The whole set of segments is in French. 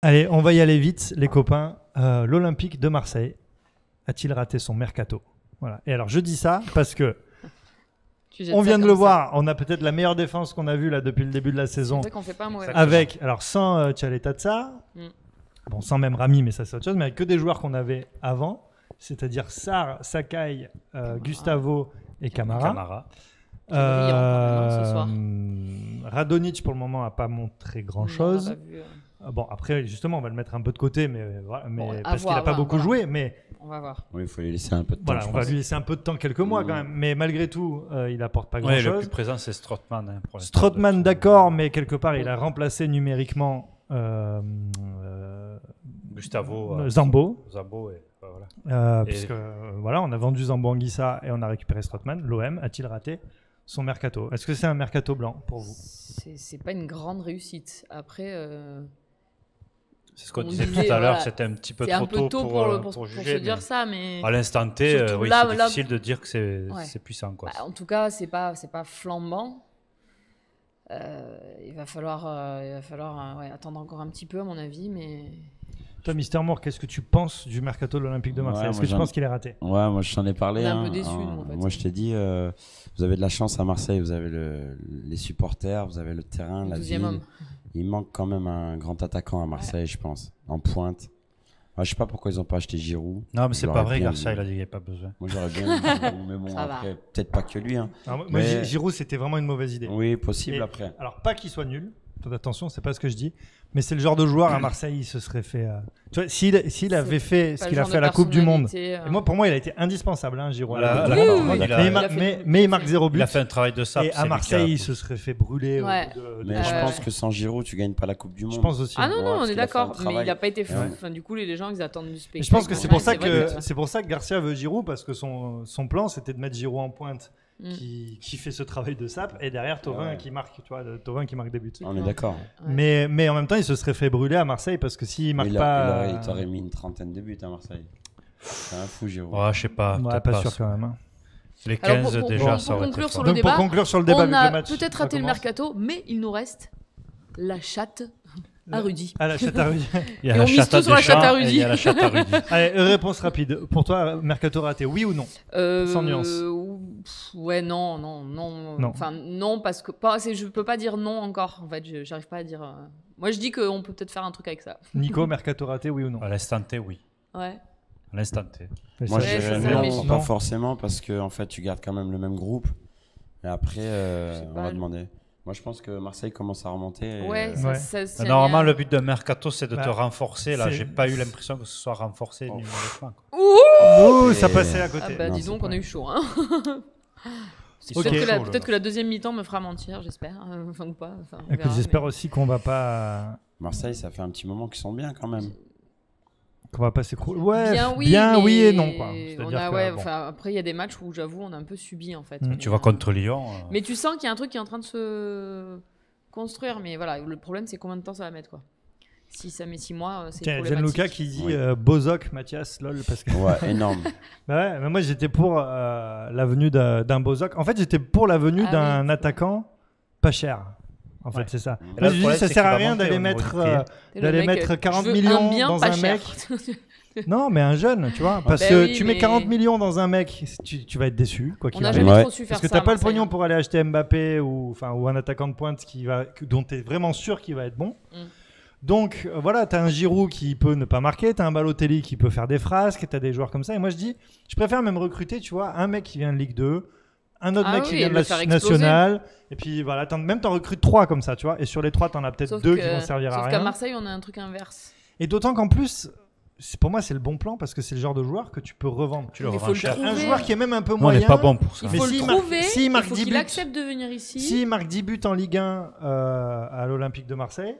Allez, on va y aller vite, les copains. L'Olympique de Marseille a-t-il raté son mercato? Voilà. Et alors, je dis ça parce que on vient de le voir. On a peut-être la meilleure défense qu'on a vue là depuis le début de la saison. C'est vrai qu'on fait pas un mauvais avec, alors sans Tchaletadza, bon, sans même Rami, mais ça c'est autre chose, mais avec que des joueurs qu'on avait avant, c'est-à-dire Sarr, Sakai, Gustavo et Camara. Radonjic pour le moment n'a pas montré grand-chose. Bon, après, justement, on va le mettre un peu de côté, mais parce qu'il n'a pas beaucoup joué. Mais on va voir. Oui, il faut lui laisser un peu de temps. Voilà, on va lui laisser un peu de temps, quelques mois quand même. Mais malgré tout, il n'apporte pas grand-chose. Le plus présent, c'est Strootman. Strootman, d'accord, mais quelque part, il a remplacé numériquement Gustavo, Zambo. Et, voilà. Puisque voilà, on a vendu Zambo Anguissa et on a récupéré Strootman. L'OM a-t-il raté son mercato? Est-ce que c'est un mercato blanc pour vous? C'est pas une grande réussite. Après. C'est ce qu'on disait tout à l'heure, c'était un petit peu trop tôt pour juger. Se dire ça, mais à l'instant T, oui, c'est difficile de dire que c'est puissant. Quoi. Bah, en tout cas, c'est pas flambant. Il va falloir attendre encore un petit peu, à mon avis. Mais... Toi, Mister Moore, qu'est-ce que tu penses du mercato de l'Olympique de Marseille? Est-ce que tu penses qu'il est raté? Ouais, moi je t'en ai parlé. On est un peu déçus, en fait. Moi je t'ai dit, vous avez de la chance à Marseille, vous avez les supporters, vous avez le terrain, la ville. Homme. Il manque quand même un grand attaquant à Marseille, je pense, en pointe. Je sais pas pourquoi ils ont pas acheté Giroud. Non, mais c'est pas vrai, Garcia, il a dit qu'il n'y avait pas besoin. Moi j'aurais bien dit Giroud, mais bon, après, peut-être pas que lui. Hein. Alors, moi, Giroud, c'était vraiment une mauvaise idée. Oui, possible après. Alors, pas qu'il soit nul. Attention, c'est pas ce que je dis, mais c'est le genre de joueur à Marseille, il se serait fait. Tu vois, s'il avait fait ce qu'il a fait à la Coupe du Monde, et pour moi, il a été indispensable, hein, Giroud. Mais il marque 0 but. Il a fait un travail de ça. Et à Marseille, il se serait fait brûler. Mais je pense que sans Giroud, tu gagnes pas la Coupe du Monde. Je pense aussi. Ah non, on est d'accord. Mais il a pas été fou. Enfin, du coup, les gens, ils attendent du spectacle. Je pense que c'est pour ça que Garcia veut Giroud, parce que son plan, c'était de mettre Giroud en pointe. Qui fait ce travail de sape, et derrière Thauvin qui marque, tu vois, Thauvin qui marque des buts. On est d'accord. Mais en même temps, il se serait fait brûler à Marseille parce que s'il marque pas, il t'aurait mis une trentaine de buts à Marseille. C'est un fou, Giroud. Ouais, je sais pas. Pas sûr quand même. Hein. Les 15 alors déjà, ça aurait été fort. Donc pour conclure sur le débat, on a le match, peut-être raté le mercato, mais il nous reste la chatte à Rudy. Ah, la chatte à Rudy. Il y a la chatte à Rudy. Il y a la chatte à Rudy. Allez, réponse rapide. Pour toi, mercato raté, oui ou non? Sans nuance. Ouais, non. Enfin, non, parce que je peux pas dire non encore. En fait, j'arrive pas à dire. Moi, je dis qu'on peut peut-être faire un truc avec ça. Nico, mercato raté, oui ou non? À l'instant T, oui. Ouais. À l'instant T. Moi, je dirais non, pas forcément, parce que en fait, tu gardes quand même le même groupe. Et après, on va demander. Moi, je pense que Marseille commence à remonter. Normalement, le but d'un mercato, c'est de te renforcer. Là, j'ai pas eu l'impression que ce soit renforcé numériquement. Ouh, ça passait à côté. Ah bah, dis donc, on a eu chaud. Hein. Peut-être que la deuxième mi-temps me fera mentir, j'espère. Enfin, ou pas. Enfin, j'espère aussi qu'on va pas. Marseille, ça fait un petit moment qu'ils sont bien quand même. Qu'on va pas s'écrouler. Ouais, bien oui et non, quoi. Après, il y a des matchs où j'avoue, on a un peu subi en fait. Tu vas contre Lyon. Mais tu sens qu'il y a un truc qui est en train de se construire. Mais voilà, le problème, c'est combien de temps ça va mettre, quoi. Si ça met 6 mois, c'est problématique. Gianluca qui dit Bozok, Mathias, lol. Parce que... Ouais, énorme. Ouais, mais moi, j'étais pour la venue d'un Bozok. En fait, j'étais pour la venue d'un attaquant pas cher. En fait, c'est ça. Là, je dis, ça sert à rien d'aller mettre 40 millions dans un mec. Non, mais un jeune, tu vois. Parce que tu mets 40 millions dans un mec, tu vas être déçu. Quoi qu'il arrive. On n'a jamais trop su faire ça. Parce que tu n'as pas le pognon pour aller acheter Mbappé ou un attaquant de pointe dont tu es vraiment sûr qu'il va être bon. Donc voilà, tu as un Giroud qui peut ne pas marquer, tu as un Balotelli qui peut faire des frasques, tu as des joueurs comme ça. Et moi, je dis, je préfère même recruter, tu vois, un mec qui vient de Ligue 2. Un autre mec qui vient de la nationale, et puis voilà, même t'en recrutes 3 comme ça, tu vois, et sur les 3 t'en as peut-être 2 qui vont servir à rien. Sauf qu'à Marseille on a un truc inverse. Et d'autant qu'en plus, pour moi c'est le bon plan parce que c'est le genre de joueur que tu peux revendre. Tu le revends cher. Un joueur qui est même un peu moyen. On n'est pas bon pour ça. Il faut le trouver, il faut qu'il accepte de venir ici. S'il marque 10 buts en Ligue 1 à l'Olympique de Marseille,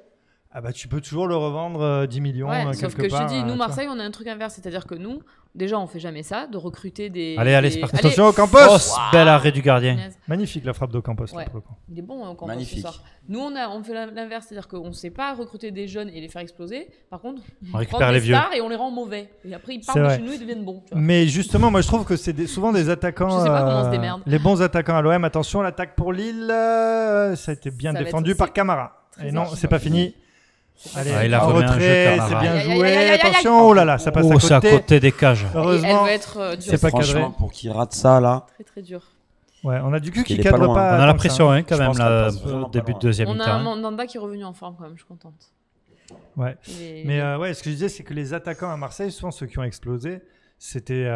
ah bah, tu peux toujours le revendre 10 millions quelque part. Sauf que je te dis, nous Marseille on a un truc inverse, c'est-à-dire que nous déjà on fait jamais ça, de recruter des... Allez, c'est parti. Attention, Campos. Bel arrêt du gardien. Magnifique la frappe de Campos. Il est bon Campos. Magnifique. Ce soir. Nous on fait l'inverse, c'est-à-dire qu'on ne sait pas recruter des jeunes et les faire exploser. Par contre, on récupère les vieux stars et on les rend mauvais. Et après ils partent de chez nous et deviennent bons. Mais justement, moi je trouve que c'est souvent des attaquants... Je sais pas comment on se démerde. Les bons attaquants à l'OM. Attention, l'attaque pour Lille, ça a été bien défendu par Camara. Et non, c'est pas fini. Allez, en retrait, c'est bien joué. Attention, oh là là, ça passe à côté. C'est à côté des cages. Heureusement, elle va être dure. C'est pas cadré. Pour qu'il rate ça là. Très très dur. Ouais, on a du cul qui cadre pas. On a la pression quand même là, début de deuxième mi-temps. On a un Mandanda qui est revenu en forme quand même, je suis contente. Ouais. Mais ce que je disais, c'est que les attaquants à Marseille, souvent ceux qui ont explosé, c'était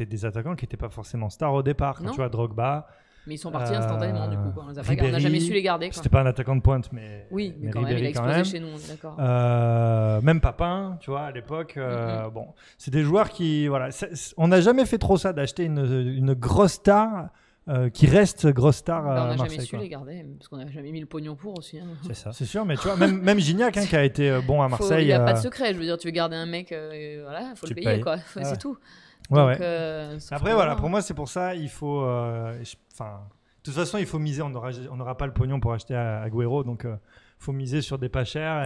des attaquants qui n'étaient pas forcément stars au départ. Quand tu vois Drogba. Mais ils sont partis instantanément du coup. On n'a jamais su les garder. C'était pas un attaquant de pointe, mais. Oui, mais quand même, il a explosé chez nous, on est d'accord. Même Papin, tu vois, à l'époque. Bon, c'est des joueurs qui. Voilà, on n'a jamais fait trop ça d'acheter une grosse star. Qui reste grosse star à Marseille. On n'a jamais su les garder, parce qu'on n'a jamais mis le pognon pour aussi. Hein. C'est ça. C'est sûr, mais tu vois, même Gignac qui a été bon à Marseille. Il n'y a pas de secret, je veux dire, tu veux garder un mec, voilà, il faut le payer, quoi. C'est tout. Ouais. Donc, après, voilà, pour moi, c'est pour ça, il faut. De toute façon, il faut miser, on n'aura pas le pognon pour acheter Agüero, donc. Faut miser sur des pas chers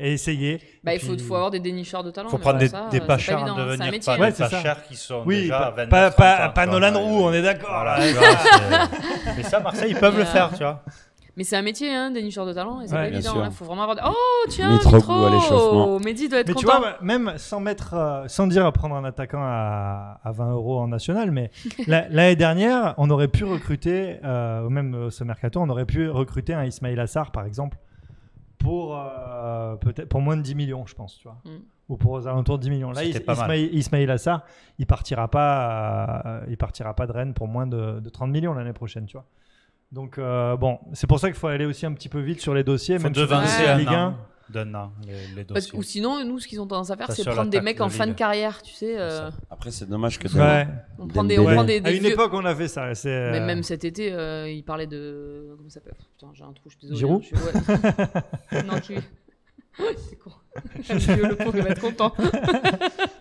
et essayer. Il faut avoir des dénicheurs de talent. Il faut prendre des pas chers en devenir pas des pas chers qui sont déjà à 29 pas Nolan Roux, on est d'accord. Voilà, mais ça, Marseille, ils peuvent le faire, tu vois. Mais c'est un métier, dénicheur de talent, et c'est pas évident. Il faut vraiment avoir. Oh, tiens, Mitro. Mehdi doit être content. Mais tu vois, même sans dire prendre un attaquant à 20 € en national, mais l'année dernière, on aurait pu recruter, même ce mercato, on aurait pu recruter un Ismaïla Sarr, par exemple. Peut-être pour moins de 10 millions, je pense, tu vois. Ou pour aux alentours de 10 millions. Là, Ismaïla Sarr, il partira pas de Rennes pour moins de 30 millions l'année prochaine, tu vois. Donc c'est pour ça qu'il faut aller aussi un petit peu vite sur les dossiers, même devancer la Ligue 1. Les dossiers. Ou sinon, nous, ce qu'ils ont tendance à faire, c'est prendre des mecs en fin de carrière, tu sais. Après, c'est dommage que on prend des à une époque, on a fait ça. Mais même cet été, il parlait de. Comment ça s'appelle ? Putain, j'ai un trou, je suis désolé. Giroud ? Non, qui. C'est con. Le pauvre, il va être content.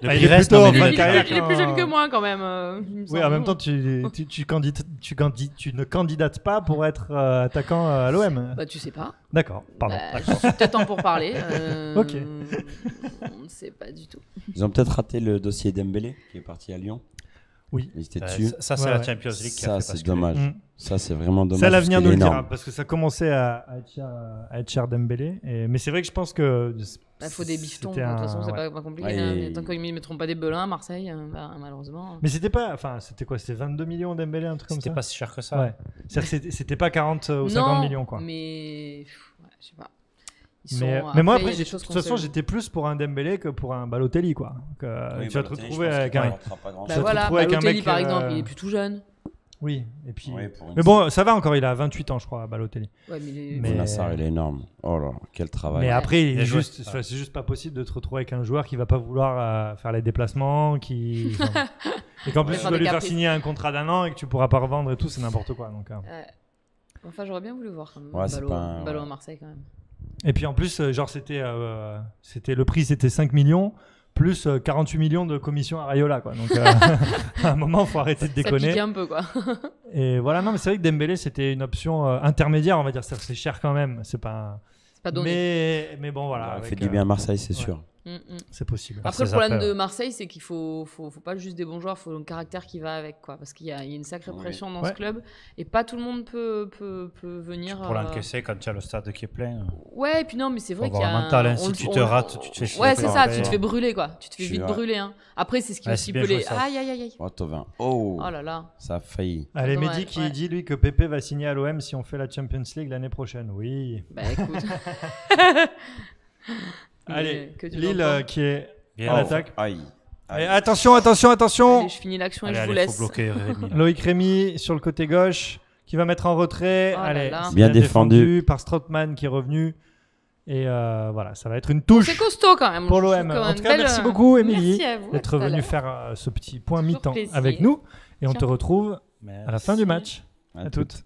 Il est plutôt en fin de carrière. Il est plus jeune que moi, quand même. Oui, en même temps, tu ne candidates pas pour être attaquant à l'OM. Bah, tu sais pas. D'accord, pardon. Je suis peut-être temps pour parler. Ok. On ne sait pas du tout. Ils ont peut-être raté le dossier Dembélé, qui est parti à Lyon. Oui. Ils étaient dessus. Ça, c'est la Champions League qui a fait c'est dommage. Ça, c'est vraiment dommage. Ça, l'avenir nous le dira, parce que ça commençait à être cher Dembélé. Mais c'est vrai que je pense que... Il faut des bifetons, de toute façon, c'est pas compliqué. Tant qu'ils ne mettront pas des belins à Marseille, malheureusement. Mais c'était pas... Enfin, c'était quoi ? C'était 22 millions Dembélé, un truc comme ça ? C'était pas si cher que ça. Ouais. C'était pas 40 ou 50 millions, quoi. Mais... je sais pas. Mais moi, après, de toute façon, j'étais plus pour un Dembélé que pour un Balotelli, quoi. Tu vas te retrouver avec un... Balotelli, par exemple, il est plus tout jeune. Oui, et puis... mais bon, ça va encore, il a 28 ans, je crois, Balotelli. Ouais, mais Nassar, il est énorme. Oh là, quel travail. Mais après, c'est juste pas possible de te retrouver avec un joueur qui va pas vouloir faire les déplacements, et qu'en plus, tu dois lui faire signer un contrat d'1 an et que tu pourras pas revendre et tout, c'est n'importe quoi. Donc, enfin, j'aurais bien voulu voir quand même Ballot à Marseille, quand même. Et puis en plus, genre le prix c'était 5 millions plus 48 millions de commission à Raiola, quoi. Donc à un moment, faut arrêter de déconner. Ça pique un peu, quoi. Et voilà, non, mais c'est vrai que Dembélé c'était une option intermédiaire, on va dire. C'est cher quand même, c'est pas donné. Mais bon, voilà. Il fait du bien à Marseille, c'est sûr. C'est possible. Après, le problème de Marseille, c'est qu'il faut pas juste des bons joueurs, il faut un caractère qui va avec, quoi. Parce qu'il y a une sacrée pression dans ce club et pas tout le monde peut venir. Pour l'encaisser quand tu as le stade qui est plein. Ouais, et puis non, mais c'est vrai qu'il y a mental, si tu te rates, tu te fais chier. Ouais, c'est ça, tu te fais brûler, quoi. Tu te fais vite brûler. Après, c'est ce qui aussi peut les. Aïe. Oh là là. Ça a failli. Allez, Mehdi qui dit lui que Pépé va signer à l'OM si on fait la Champions League l'année prochaine. Oui. Bah écoute. Allez, Lille qui est en attaque. Aïe. Allez, attention. Allez, je finis l'action et je vous laisse. Faut bloquer Rémi. Loïc Rémy sur le côté gauche qui va mettre en retrait. Allez, bien défendu par Strootman qui est revenu. Et voilà, ça va être une touche. C'est costaud quand même. Pour l'OM. En tout cas, merci beaucoup, Émilie, d'être venue faire ce petit point mi-temps avec nous. Et on te retrouve à la fin du match. À toutes.